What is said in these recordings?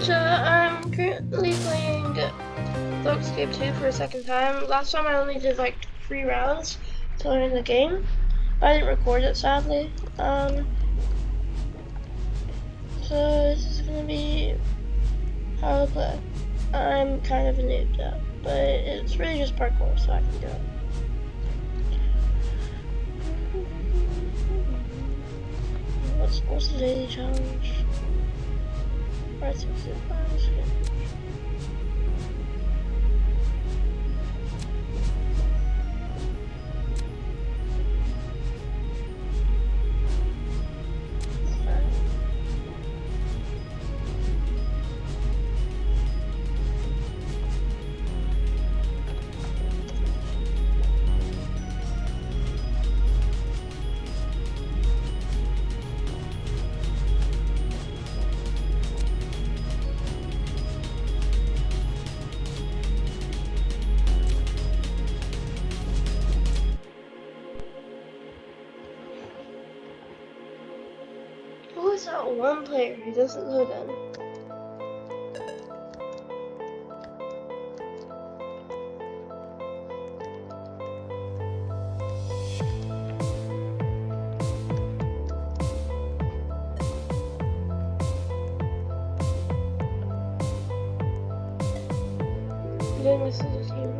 So I'm currently playing ecsape 2 for a second time. Last time I only did like 3 rounds to learn the game, but I didn't record it sadly. So this is gonna be how to play. I'm kind of a noob though, but it's really just parkour, so I can do it. What's the daily challenge? Right, 6 pounds. Who is that one player who doesn't load in? Then this is a team.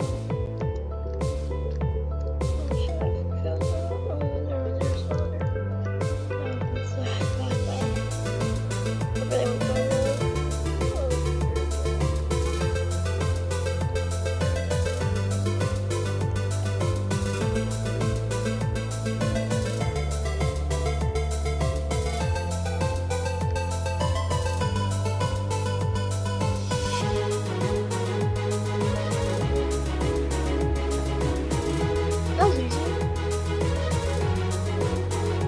Oh shit, I fulfilled that. Oh, there's another. Oh, it's that. I really want to go there. That was easy.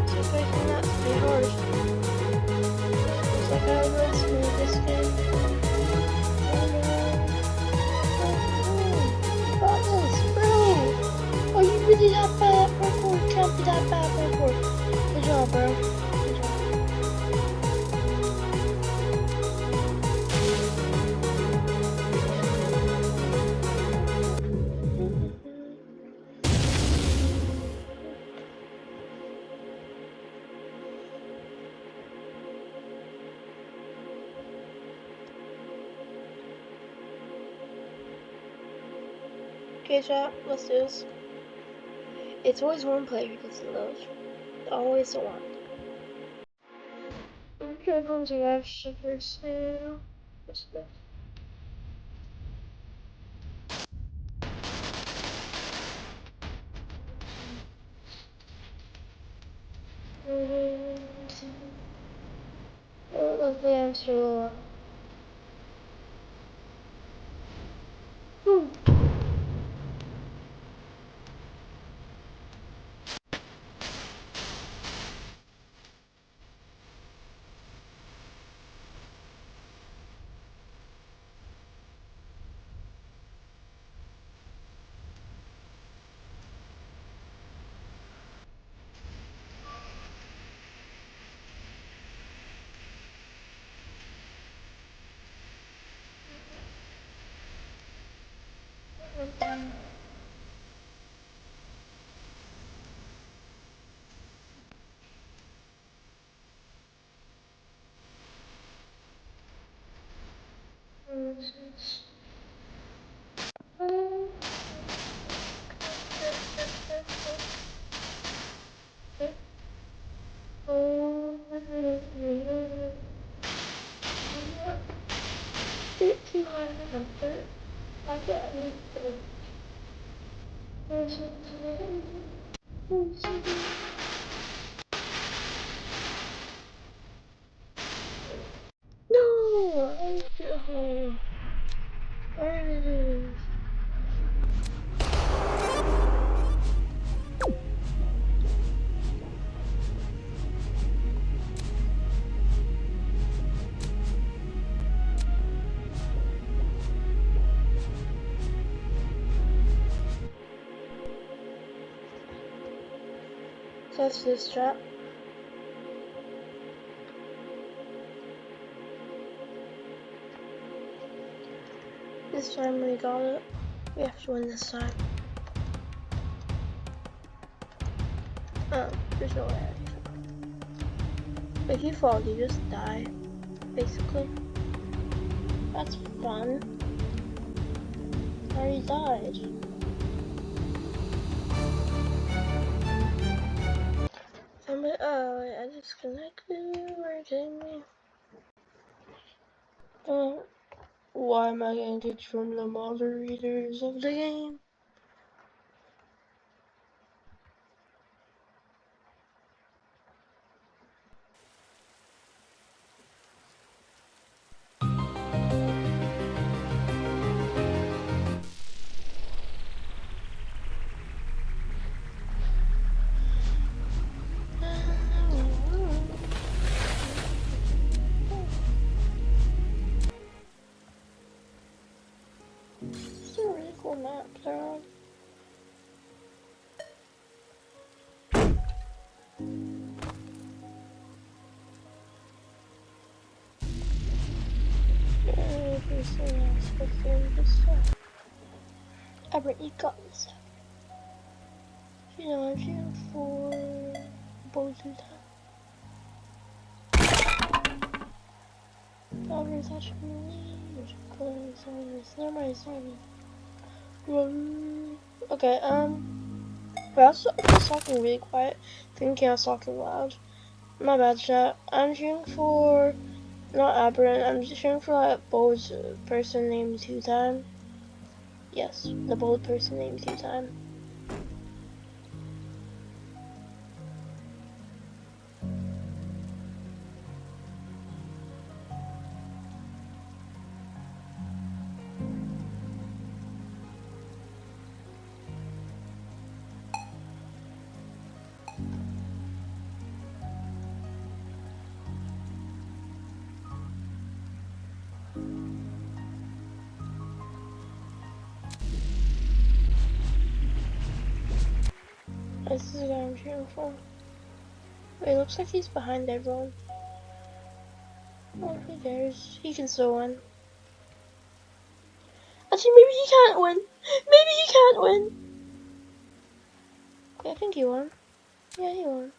So expecting that to be hard. Looks like I was smooth this game. Oh no. Got this, bro! Oh, you really that bad at parkour? Can't be that bad at parkour. Good job, bro. Good job. Okay, chat, let's do this. It's always one player who gets the load. Always the one. Okay, everyone's arrived first now. What's this? Oh, lovely, I'm sure. Too hard to comfort. I get No! Oh, there it is. So that's this trap. This time we got it. We have to win this time. Oh, there's no way. If you fall, you just die, basically. That's fun. I already died. Oh, wait, I disconnected. Where are you kidding me? Why am I getting kicked from the moderators of the game? It's a really cool map they're on. Albert, you got this. You know, I'm shooting for both of them. Albert's actually really close. Never mind, sorry. Okay, well, I was talking really quiet, thinking I was talking loud. My bad, chat. I'm shooting for, not Aberrant, I'm just shooting for that bold person named Two Time. Yes, the bold person named Two Time. This is the guy I'm shooting for. Wait, it looks like he's behind everyone. Oh, who cares? He can still win. Actually, maybe he can't win. Maybe he can't win. Okay, I think he won. Yeah, he won.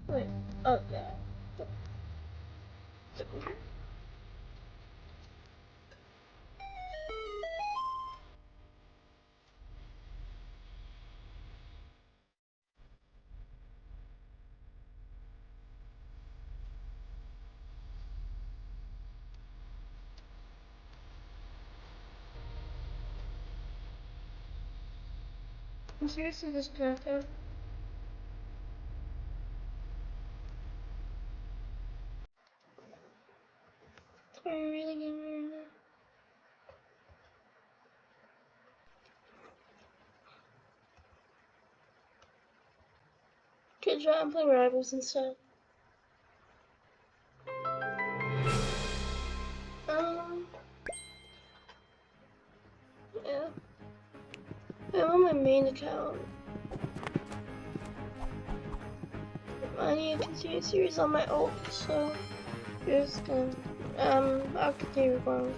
Wait. Oh, yeah. I'm seriously disconnected. Are you really getting me right now? Good job, I'm playing Rivals instead. Yeah. I'm on my main account. I need to continue a series on my ult, so just gonna, I'll continue recording.